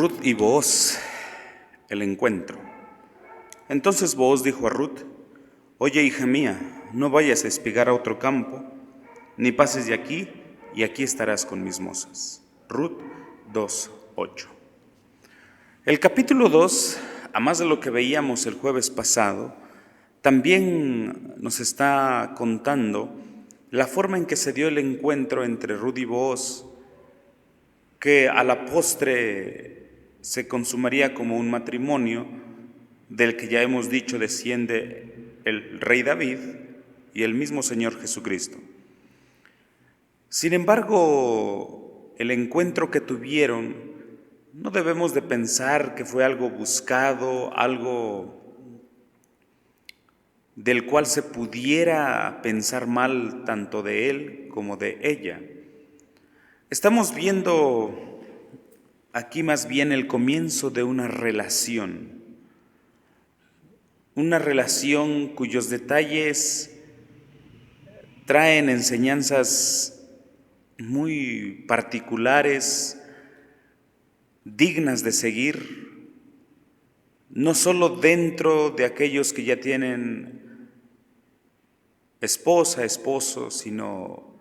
Ruth y Booz, el encuentro. Entonces Booz dijo a Ruth: Oye, hija mía, no vayas a espigar a otro campo, ni pases de aquí, y aquí estarás con mis mozas. Ruth 2:8. El capítulo 2, a más de lo que veíamos el jueves pasado, también nos está contando la forma en que se dio el encuentro entre Ruth y Booz, que a la postre se consumaría como un matrimonio del que ya hemos dicho desciende el rey David y el mismo Señor Jesucristo. Sin embargo, el encuentro que tuvieron no debemos de pensar que fue algo buscado, algo del cual se pudiera pensar mal tanto de él como de ella. Estamos viendo aquí más bien el comienzo de una relación cuyos detalles traen enseñanzas muy particulares, dignas de seguir, no solo dentro de aquellos que ya tienen esposa, esposo, sino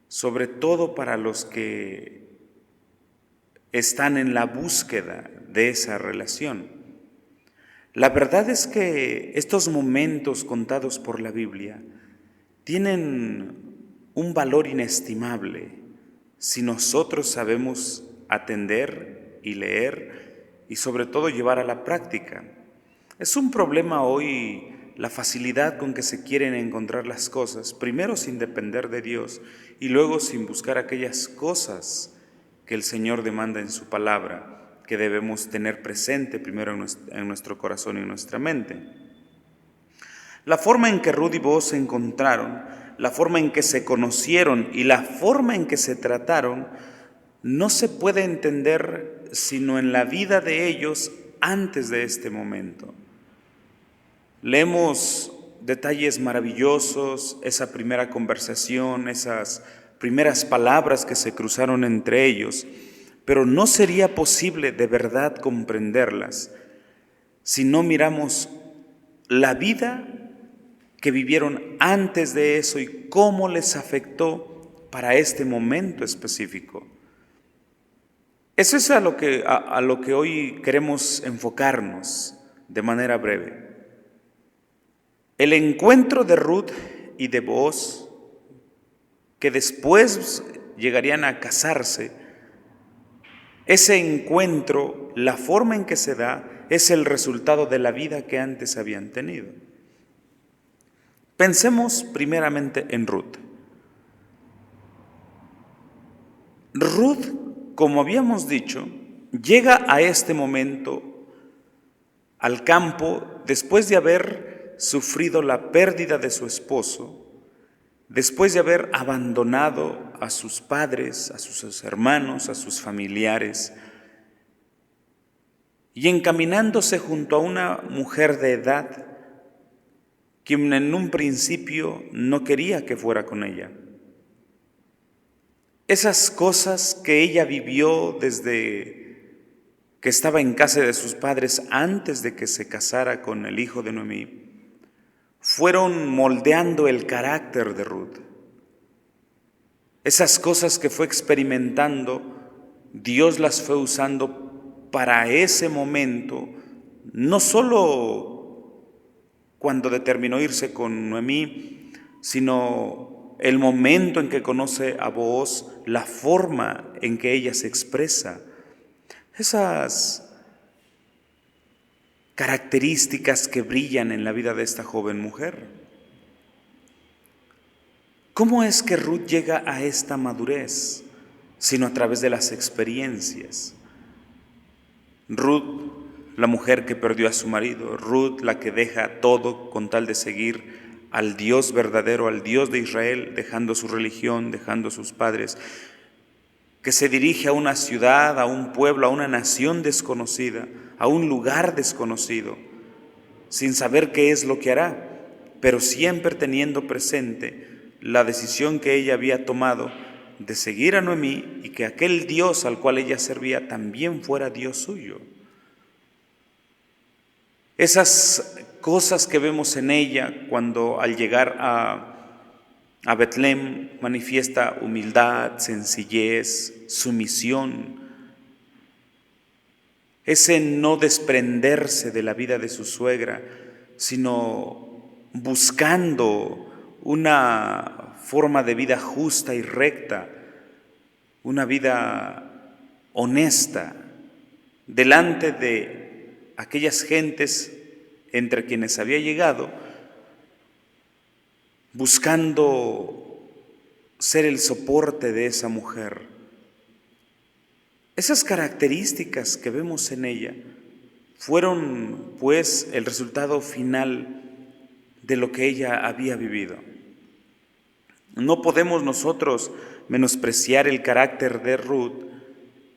sobre todo para los que están en la búsqueda de esa relación. La verdad es que estos momentos contados por la Biblia tienen un valor inestimable si nosotros sabemos atender y leer y sobre todo llevar a la práctica. Es un problema hoy la facilidad con que se quieren encontrar las cosas, primero sin depender de Dios y luego sin buscar aquellas cosas que el Señor demanda en su palabra, que debemos tener presente primero en nuestro corazón y en nuestra mente. La forma en que Ruth y Booz se encontraron, la forma en que se conocieron y la forma en que se trataron no se puede entender sino en la vida de ellos antes de este momento. Leemos detalles maravillosos, esa primera conversación, esas primeras palabras que se cruzaron entre ellos, pero no sería posible de verdad comprenderlas si no miramos la vida que vivieron antes de eso y cómo les afectó para este momento específico. Eso es a lo que hoy queremos enfocarnos de manera breve. El encuentro de Ruth y de Booz, que después llegarían a casarse, ese encuentro, la forma en que se da, es el resultado de la vida que antes habían tenido. Pensemos primeramente en Ruth. Ruth, como habíamos dicho, llega a este momento al campo después de haber sufrido la pérdida de su esposo, después de haber abandonado a sus padres, a sus hermanos, a sus familiares, y encaminándose junto a una mujer de edad, quien en un principio no quería que fuera con ella. Esas cosas que ella vivió desde que estaba en casa de sus padres antes de que se casara con el hijo de Noemí, fueron moldeando el carácter de Ruth. Esas cosas que fue experimentando, Dios las fue usando para ese momento, no solo cuando determinó irse con Noemí, sino el momento en que conoce a Booz, la forma en que ella se expresa. Esas características que brillan en la vida de esta joven mujer. ¿Cómo es que Ruth llega a esta madurez? Sino a través de las experiencias. Ruth, la mujer que perdió a su marido, Ruth, la que deja todo con tal de seguir al Dios verdadero, al Dios de Israel, dejando su religión, dejando sus padres, que se dirige a una ciudad, a un pueblo, a una nación desconocida, a un lugar desconocido, sin saber qué es lo que hará, pero siempre teniendo presente la decisión que ella había tomado de seguir a Noemí y que aquel Dios al cual ella servía también fuera Dios suyo. Esas cosas que vemos en ella cuando al llegar a Betlem manifiesta humildad, sencillez, sumisión, ese no desprenderse de la vida de su suegra, sino buscando una forma de vida justa y recta, una vida honesta, delante de aquellas gentes entre quienes había llegado, buscando ser el soporte de esa mujer. Esas características que vemos en ella fueron, pues, el resultado final de lo que ella había vivido. No podemos nosotros menospreciar el carácter de Ruth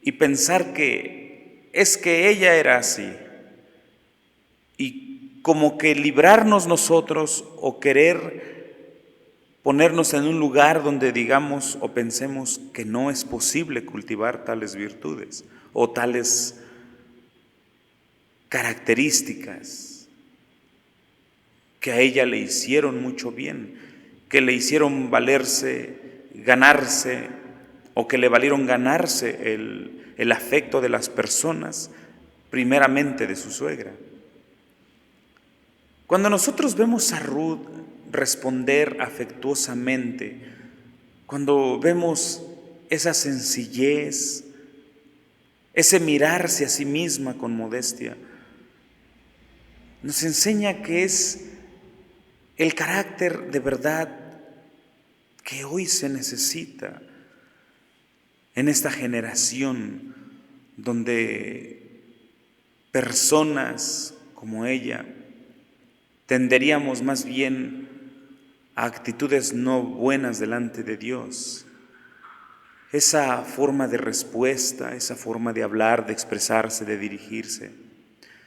y pensar que es que ella era así y como que librarnos nosotros o querer ponernos en un lugar donde digamos o pensemos que no es posible cultivar tales virtudes o tales características que a ella le hicieron mucho bien, que le hicieron valerse, ganarse o que le valieron ganarse el afecto de las personas, primeramente de su suegra. Cuando nosotros vemos a Ruth responder afectuosamente, cuando vemos esa sencillez, ese mirarse a sí misma con modestia, nos enseña que es el carácter de verdad que hoy se necesita en esta generación donde personas como ella tenderíamos más bien a actitudes no buenas delante de Dios. Esa forma de respuesta, esa forma de hablar, de expresarse, de dirigirse,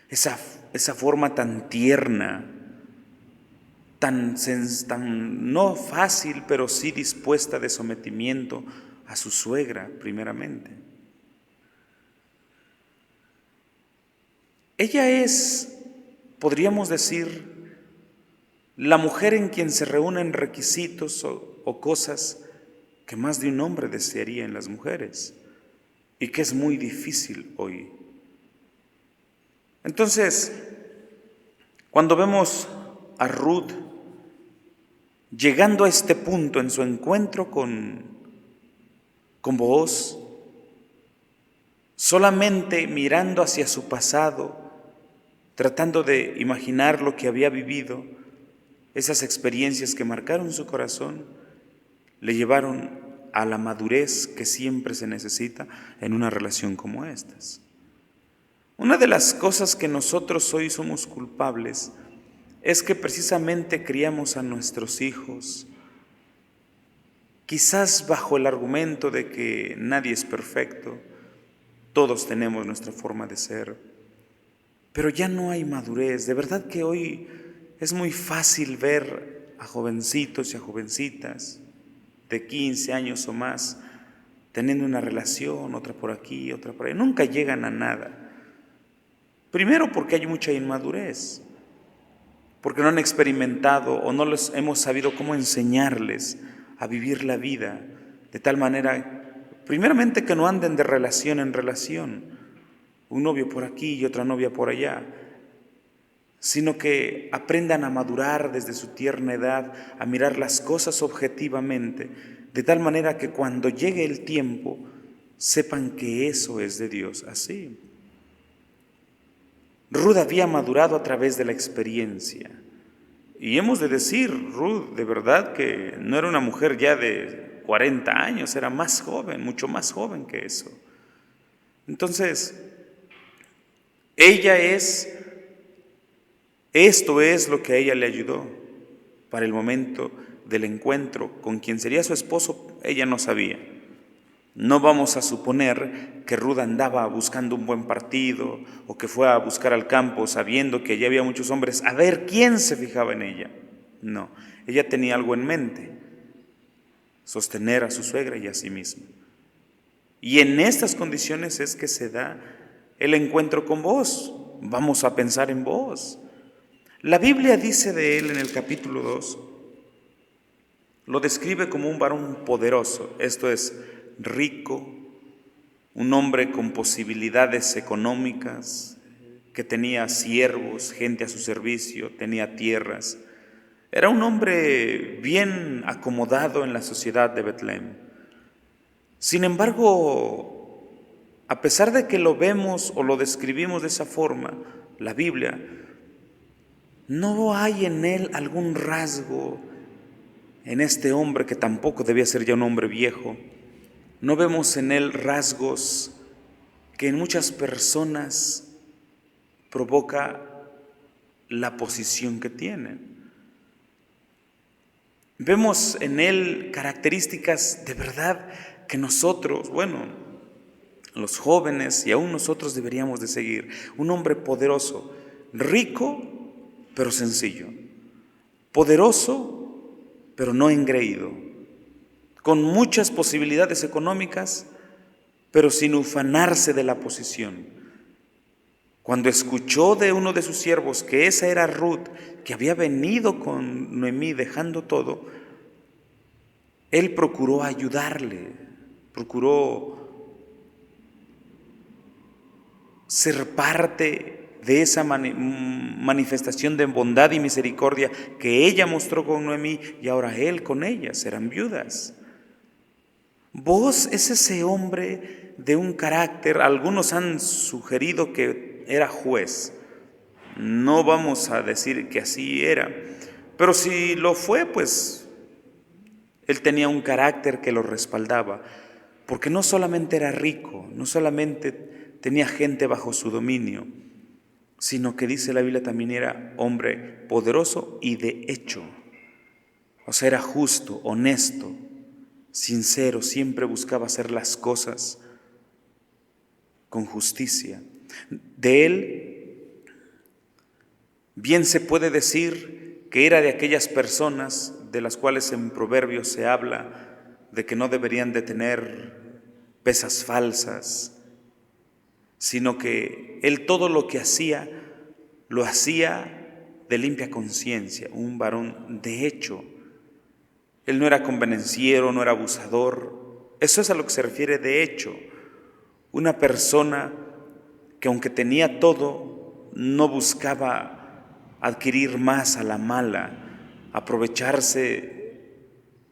esa forma tan tierna, tan no fácil, pero sí dispuesta de sometimiento a su suegra, primeramente. Ella es, podríamos decir, la mujer en quien se reúnen requisitos o cosas que más de un hombre desearía en las mujeres y que es muy difícil hoy. Entonces, cuando vemos a Ruth llegando a este punto en su encuentro con Booz, solamente mirando hacia su pasado, tratando de imaginar lo que había vivido, esas experiencias que marcaron su corazón, le llevaron a la madurez que siempre se necesita en una relación como estas. Una de las cosas que nosotros hoy somos culpables es que precisamente criamos a nuestros hijos, quizás bajo el argumento de que nadie es perfecto, todos tenemos nuestra forma de ser, pero ya no hay madurez. De verdad que hoy es muy fácil ver a jovencitos y a jovencitas de 15 años o más teniendo una relación, otra por aquí, otra por ahí. Nunca llegan a nada. Primero porque hay mucha inmadurez, porque no han experimentado o no les hemos sabido cómo enseñarles a vivir la vida de tal manera, primeramente, que no anden de relación en relación, un novio por aquí y otra novia por allá, sino que aprendan a madurar desde su tierna edad, a mirar las cosas objetivamente, de tal manera que cuando llegue el tiempo sepan que eso es de Dios. Así. Ruth había madurado a través de la experiencia. Y hemos de decir, Ruth, de verdad que no era una mujer ya de 40 años, era más joven, mucho más joven que eso. Entonces, esto es lo que a ella le ayudó para el momento del encuentro con quien sería su esposo. Ella no sabía. No vamos a suponer que Ruth andaba buscando un buen partido o que fue a buscar al campo sabiendo que allí había muchos hombres a ver quién se fijaba en ella. No, ella tenía algo en mente. sostener a su suegra y a sí mismo. Y en estas condiciones es que se da el encuentro con vos. Vamos a pensar en vos. La Biblia dice de él en el capítulo 2, lo describe como un varón poderoso, esto es, rico, un hombre con posibilidades económicas, que tenía siervos, gente a su servicio, tenía tierras. Era un hombre bien acomodado en la sociedad de Betlem. Sin embargo, a pesar de que lo vemos o lo describimos de esa forma, la Biblia, no hay en él algún rasgo, en este hombre que tampoco debía ser ya un hombre viejo, no vemos en él rasgos que en muchas personas provoca la posición que tienen. Vemos en él características de verdad que nosotros, los jóvenes y aún nosotros deberíamos de seguir. Un hombre poderoso, rico pero sencillo, poderoso pero no engreído, con muchas posibilidades económicas pero sin ufanarse de la posición. Cuando escuchó de uno de sus siervos que esa era Ruth, que había venido con Noemí dejando todo, él procuró ayudarle, procuró ser parte de esa manifestación de bondad y misericordia que ella mostró con Noemí y ahora él con ella, serán viudas. Vos es ese hombre de un carácter, algunos han sugerido que era juez. No vamos a decir que así era, pero si lo fue, pues él tenía un carácter que lo respaldaba, porque no solamente era rico, no solamente tenía gente bajo su dominio, sino que dice la Biblia también era hombre poderoso y de hecho. O sea, era justo, honesto, sincero, siempre buscaba hacer las cosas con justicia. De él, bien se puede decir que era de aquellas personas de las cuales en Proverbios se habla de que no deberían de tener pesas falsas, sino que él todo lo que hacía, lo hacía de limpia conciencia, un varón de hecho. Él no era convenenciero, no era abusador. Eso es a lo que se refiere de hecho. Una persona que aunque tenía todo, no buscaba adquirir más a la mala, aprovecharse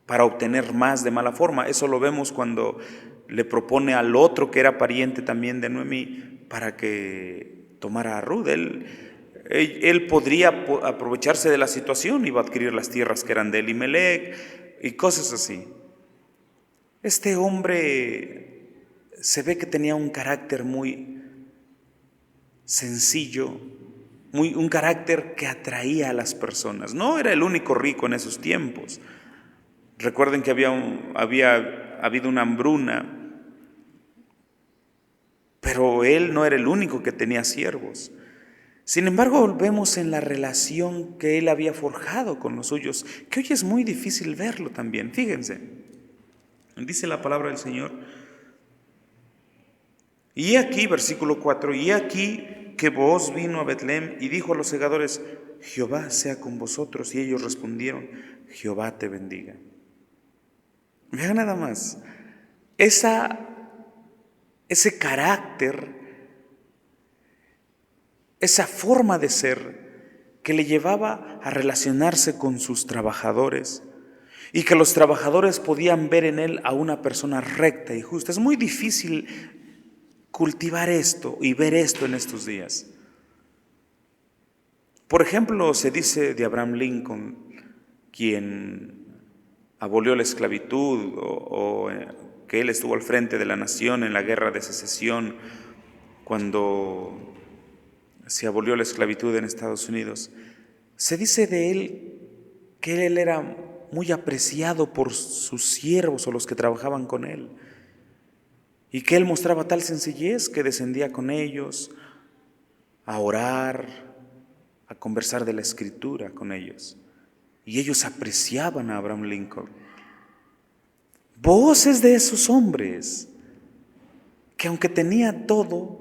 para obtener más de mala forma. Eso lo vemos cuando le propone al otro que era pariente también de Noemí para que tomara a Ruth. Él podría aprovecharse de la situación, iba a adquirir las tierras que eran de Elimelec y cosas así. Este hombre se ve que tenía un carácter muy sencillo, un carácter que atraía a las personas. No era el único rico en esos tiempos. Recuerden que había habido una hambruna, pero él no era el único que tenía siervos. Sin embargo, vemos en la relación que él había forjado con los suyos, que hoy es muy difícil verlo también. Fíjense, dice la palabra del Señor. Y aquí, versículo 4, y aquí que Booz vino a Betlem y dijo a los segadores, Jehová sea con vosotros. Y ellos respondieron, Jehová te bendiga. Vean nada más, ese carácter, esa forma de ser que le llevaba a relacionarse con sus trabajadores y que los trabajadores podían ver en él a una persona recta y justa. Es muy difícil cultivar esto y ver esto en estos días. Por ejemplo, se dice de Abraham Lincoln, quien abolió la esclavitud o que él estuvo al frente de la nación en la guerra de secesión cuando se abolió la esclavitud en Estados Unidos. Se dice de él que él era muy apreciado por sus siervos o los que trabajaban con él y que él mostraba tal sencillez que descendía con ellos a orar, a conversar de la Escritura con ellos. Y ellos apreciaban a Abraham Lincoln. Booz es de esos hombres que aunque tenía todo,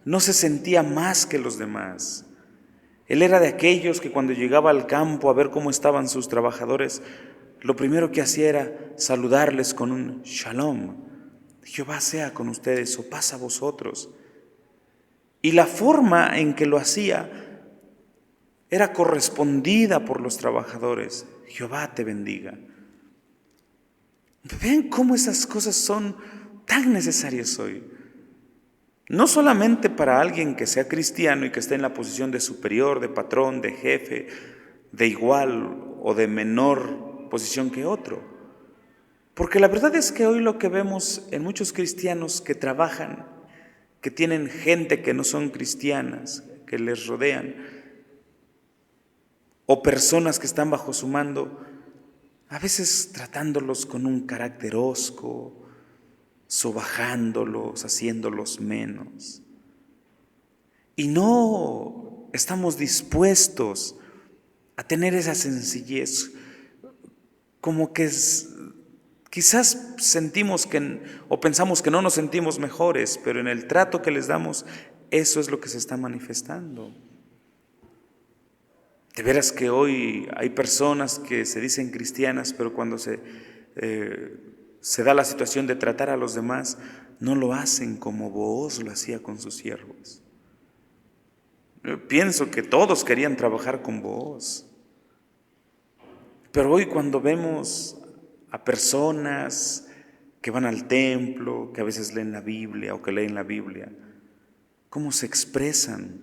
no se sentía más que los demás. Él era de aquellos que cuando llegaba al campo a ver cómo estaban sus trabajadores, lo primero que hacía era saludarles con un shalom. Jehová sea con ustedes o paz a vosotros. Y la forma en que lo hacía era correspondida por los trabajadores. Jehová te bendiga. Ven cómo esas cosas son tan necesarias hoy. No solamente para alguien que sea cristiano y que esté en la posición de superior, de patrón, de jefe, de igual o de menor posición que otro. Porque la verdad es que hoy lo que vemos en muchos cristianos que trabajan, que tienen gente que no son cristianas, que les rodean, o personas que están bajo su mando, a veces tratándolos con un carácter hosco, sobajándolos, haciéndolos menos. Y no estamos dispuestos a tener esa sencillez, como que quizás sentimos o pensamos que no nos sentimos mejores, pero en el trato que les damos, eso es lo que se está manifestando. De veras que hoy hay personas que se dicen cristianas, pero cuando se da la situación de tratar a los demás, no lo hacen como Booz lo hacía con sus siervos. Yo pienso que todos querían trabajar con Booz. Pero hoy cuando vemos a personas que van al templo, que a veces leen la Biblia o que leen la Biblia, cómo se expresan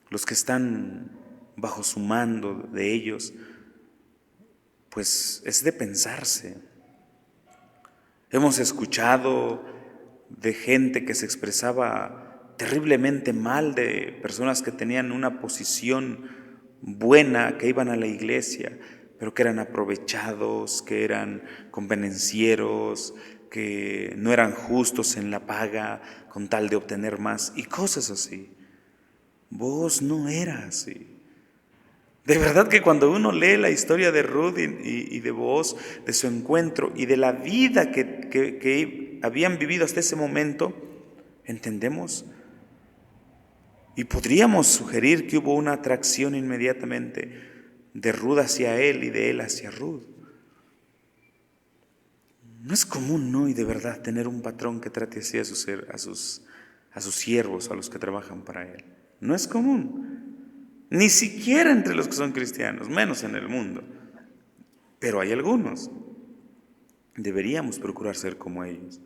los que están bajo su mando de ellos, pues es de pensarse. Hemos escuchado de gente que se expresaba terriblemente mal de personas que tenían una posición buena, que iban a la iglesia, pero que eran aprovechados, que eran convenencieros, que no eran justos en la paga con tal de obtener más y cosas así. Vos no era así. De verdad que cuando uno lee la historia de Ruth y de Booz, de su encuentro y de la vida que habían vivido hasta ese momento, entendemos y podríamos sugerir que hubo una atracción inmediatamente de Ruth hacia él y de él hacia Ruth. No es común, ¿no? Y de verdad tener un patrón que trate así a sus siervos, a los que trabajan para él. No es común. Ni siquiera entre los que son cristianos, menos en el mundo. Pero hay algunos. Deberíamos procurar ser como ellos.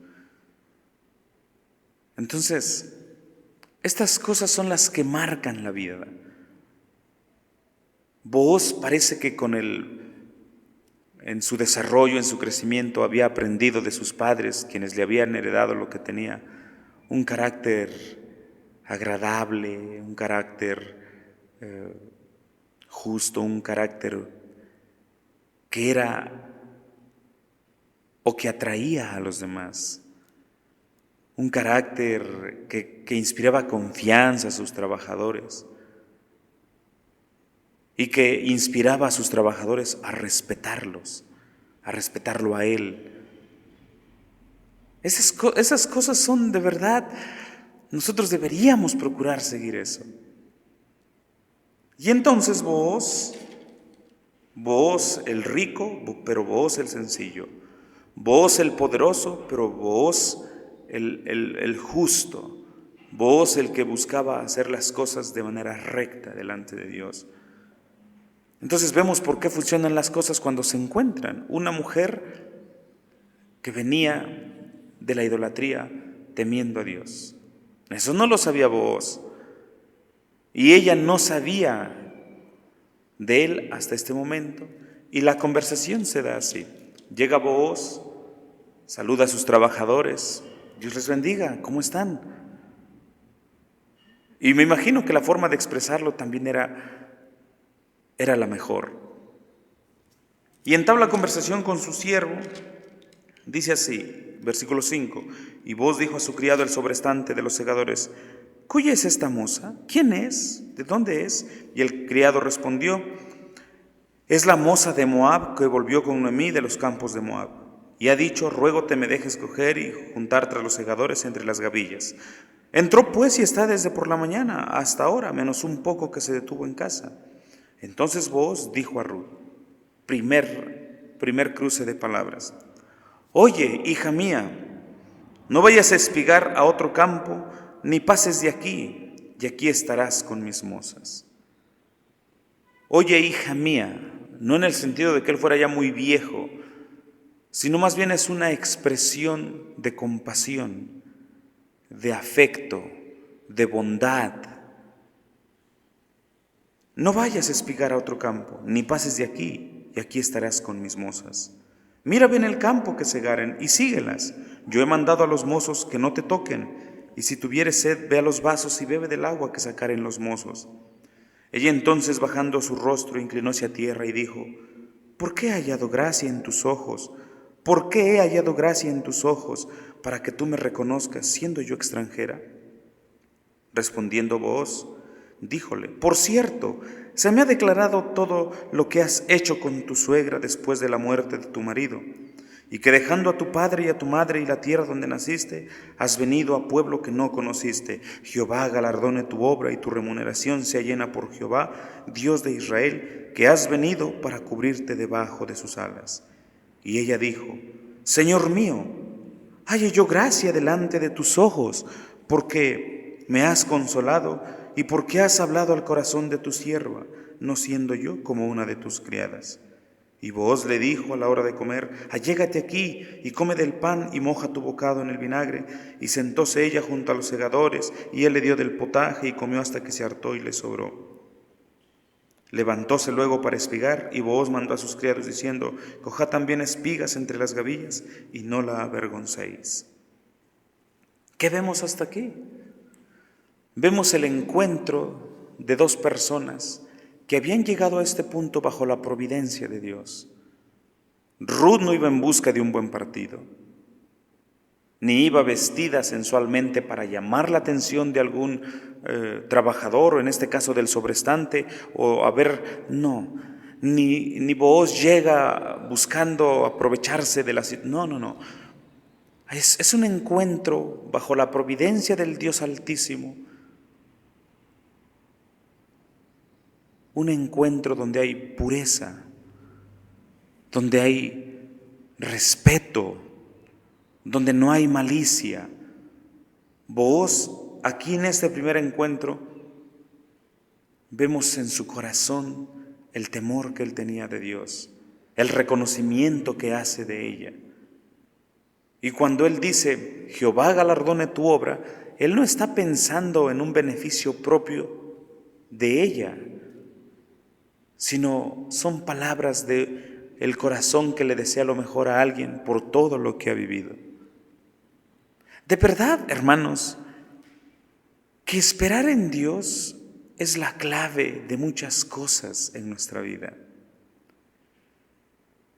Entonces, estas cosas son las que marcan la vida. Booz parece que en su desarrollo, en su crecimiento, había aprendido de sus padres, quienes le habían heredado lo que tenía, un carácter agradable, un carácter justo, un carácter que era o que atraía a los demás, un carácter que inspiraba confianza a sus trabajadores y que inspiraba a sus trabajadores a respetarlos, a respetarlo a él. Esas cosas son de verdad, nosotros deberíamos procurar seguir eso. Y entonces Booz el rico, pero Booz el sencillo, Booz el poderoso, pero Booz el justo, Booz el que buscaba hacer las cosas de manera recta delante de Dios. Entonces vemos por qué funcionan las cosas cuando se encuentran. Una mujer que venía de la idolatría temiendo a Dios. Eso no lo sabía Booz. Y ella no sabía de él hasta este momento. Y la conversación se da así. Llega Booz, saluda a sus trabajadores. Dios les bendiga, ¿cómo están? Y me imagino que la forma de expresarlo también era la mejor. Y entabla conversación con su siervo. Dice así, versículo 5. Y Booz dijo a su criado, el sobrestante de los segadores: ¿Cuya es esta moza? ¿Quién es? ¿De dónde es? Y el criado respondió: es la moza de Moab que volvió con Noemí de los campos de Moab. y ha dicho: ruégote me dejes coger y juntar tras los segadores entre las gavillas. Entró pues y está desde por la mañana hasta ahora, menos un poco que se detuvo en casa. Entonces Booz dijo a Ruth, primer cruce de palabras: oye, hija mía, no vayas a espigar a otro campo, ni pases de aquí, y aquí estarás con mis mozas. Oye, hija mía, no en el sentido de que él fuera ya muy viejo, sino más bien es una expresión de compasión, de afecto, de bondad. No vayas a espigar a otro campo, ni pases de aquí, y aquí estarás con mis mozas. Mira bien el campo que segaren y síguelas. Yo he mandado a los mozos que no te toquen, y si tuvieres sed, ve a los vasos y bebe del agua que sacaren los mozos. Ella entonces, bajando su rostro, inclinóse a tierra y dijo: ¿por qué he hallado gracia en tus ojos? ¿Por qué he hallado gracia en tus ojos para que tú me reconozcas, siendo yo extranjera? Respondiendo Booz, díjole: por cierto, se me ha declarado todo lo que has hecho con tu suegra después de la muerte de tu marido, y que dejando a tu padre y a tu madre y la tierra donde naciste, has venido a pueblo que no conociste. Jehová galardone tu obra y tu remuneración sea llena por Jehová, Dios de Israel, que has venido para cubrirte debajo de sus alas. Y ella dijo: Señor mío, halle yo gracia delante de tus ojos, porque me has consolado y porque has hablado al corazón de tu sierva, no siendo yo como una de tus criadas. Y Booz le dijo a la hora de comer: allégate aquí y come del pan y moja tu bocado en el vinagre. Y sentóse ella junto a los segadores, y él le dio del potaje y comió hasta que se hartó y le sobró. Levantóse luego para espigar, y Booz mandó a sus criados diciendo: cojad también espigas entre las gavillas y no la avergoncéis. ¿Qué vemos hasta aquí? Vemos el encuentro de dos personas que habían llegado a este punto bajo la providencia de Dios. Ruth no iba en busca de un buen partido, ni iba vestida sensualmente para llamar la atención de algún trabajador, o en este caso del sobrestante, o a ver, no. Ni Booz llega buscando aprovecharse de la situación. No. Es un encuentro bajo la providencia del Dios Altísimo. Un encuentro donde hay pureza, donde hay respeto, donde no hay malicia. Booz, aquí en este primer encuentro, vemos en su corazón el temor que él tenía de Dios, el reconocimiento que hace de ella. Y cuando él dice: Jehová galardone tu obra, él no está pensando en un beneficio propio de ella, sino son palabras de el corazón que le desea lo mejor a alguien por todo lo que ha vivido. De verdad, hermanos, que esperar en Dios es la clave de muchas cosas en nuestra vida.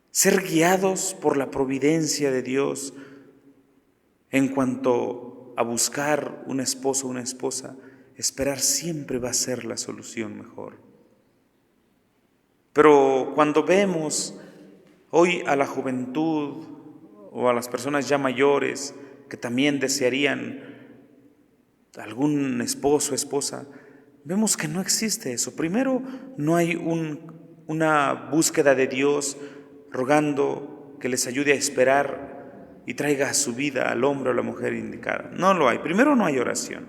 Ser guiados por la providencia de Dios en cuanto a buscar un esposo o una esposa, esperar siempre va a ser la solución mejor. Pero cuando vemos hoy a la juventud o a las personas ya mayores que también desearían algún esposo o esposa, vemos que no existe eso. Primero, no hay una búsqueda de Dios rogando que les ayude a esperar y traiga a su vida al hombre o a la mujer indicada. No lo hay. Primero, no hay oración.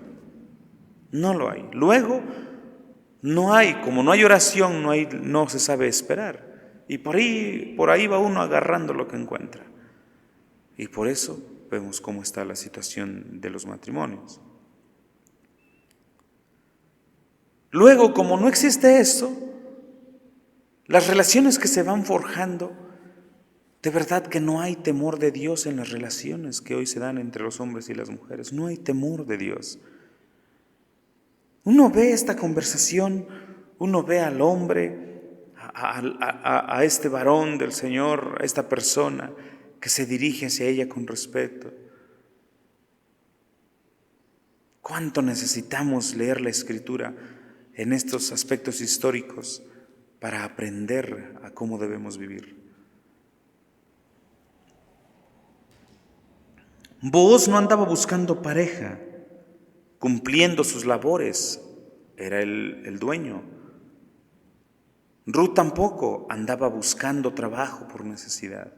No lo hay. Luego, como no hay oración, no se sabe esperar. Y por ahí va uno agarrando lo que encuentra. Y por eso vemos cómo está la situación de los matrimonios. Luego, como no existe eso, las relaciones que se van forjando, de verdad que no hay temor de Dios en las relaciones que hoy se dan entre los hombres y las mujeres. No hay temor de Dios. Uno ve esta conversación, uno ve al hombre, a este varón del Señor, a esta persona que se dirige hacia ella con respeto. ¿Cuánto necesitamos leer la Escritura en estos aspectos históricos para aprender a cómo debemos vivir? Booz no andaba buscando pareja, cumpliendo sus labores, era el dueño. Ruth tampoco andaba buscando trabajo por necesidad.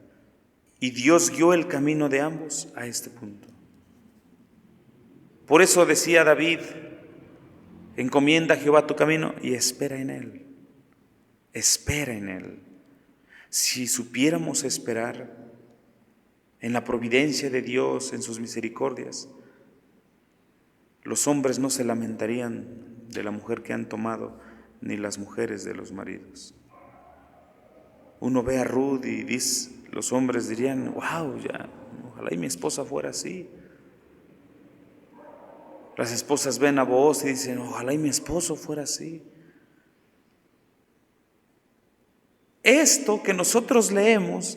Y Dios guió el camino de ambos a este punto. Por eso decía David, encomienda a Jehová tu camino y espera en Él. Espera en Él. Si supiéramos esperar en la providencia de Dios, en sus misericordias, los hombres no se lamentarían de la mujer que han tomado, ni las mujeres de los maridos. Uno ve a Ruth y dice, los hombres dirían, wow, ya, ojalá y mi esposa fuera así. Las esposas ven a Booz y dicen, ojalá y mi esposo fuera así. Esto que nosotros leemos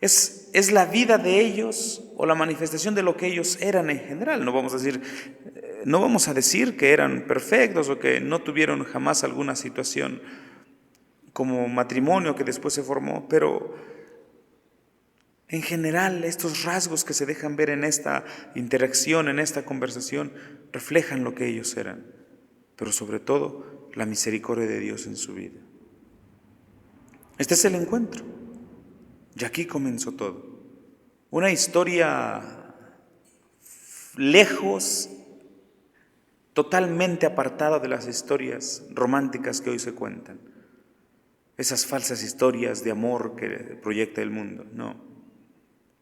es la vida de ellos o la manifestación de lo que ellos eran en general. No vamos a decir que eran perfectos o que no tuvieron jamás alguna situación como matrimonio que después se formó, pero en general estos rasgos que se dejan ver en esta interacción, en esta conversación, reflejan lo que ellos eran, pero sobre todo la misericordia de Dios en su vida. Este es el encuentro. Y aquí comenzó todo. Una historia lejos, totalmente apartada de las historias románticas que hoy se cuentan. Esas falsas historias de amor que proyecta el mundo. No.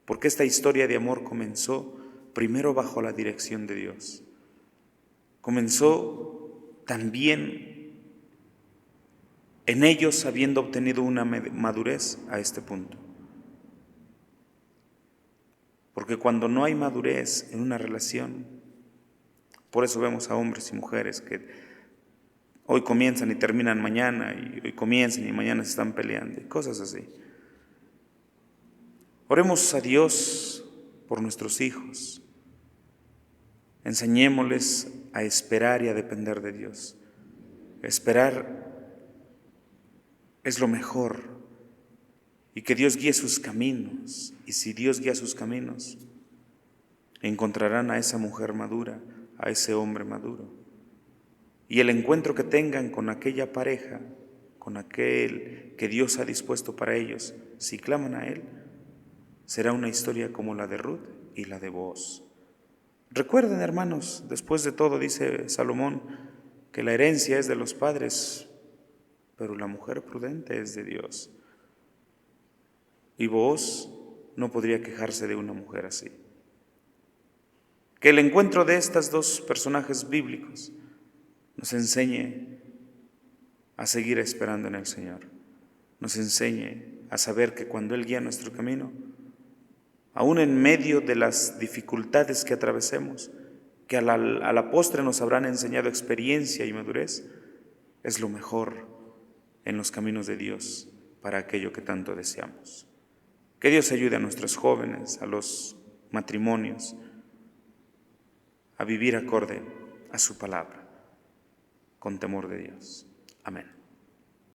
Porque esta historia de amor comenzó primero bajo la dirección de Dios. Comenzó también en ellos habiendo obtenido una madurez a este punto. Porque cuando no hay madurez en una relación, por eso vemos a hombres y mujeres que hoy comienzan y terminan mañana, y hoy comienzan y mañana se están peleando, y cosas así. Oremos a Dios por nuestros hijos. Enseñémosles a esperar y a depender de Dios. Esperar es lo mejor. Y que Dios guíe sus caminos. Y si Dios guía sus caminos, encontrarán a esa mujer madura, a ese hombre maduro. Y el encuentro que tengan con aquella pareja, con aquel que Dios ha dispuesto para ellos, si claman a Él, será una historia como la de Ruth y la de Booz. Recuerden, hermanos, después de todo, dice Salomón, que la herencia es de los padres, pero la mujer prudente es de Dios. Y Booz no podría quejarse de una mujer así. Que el encuentro de estos dos personajes bíblicos nos enseñe a seguir esperando en el Señor. Nos enseñe a saber que cuando Él guía nuestro camino, aún en medio de las dificultades que atravesemos, que a la postre nos habrán enseñado experiencia y madurez, es lo mejor en los caminos de Dios para aquello que tanto deseamos. Que Dios ayude a nuestros jóvenes, a los matrimonios, a vivir acorde a su palabra, con temor de Dios. Amén.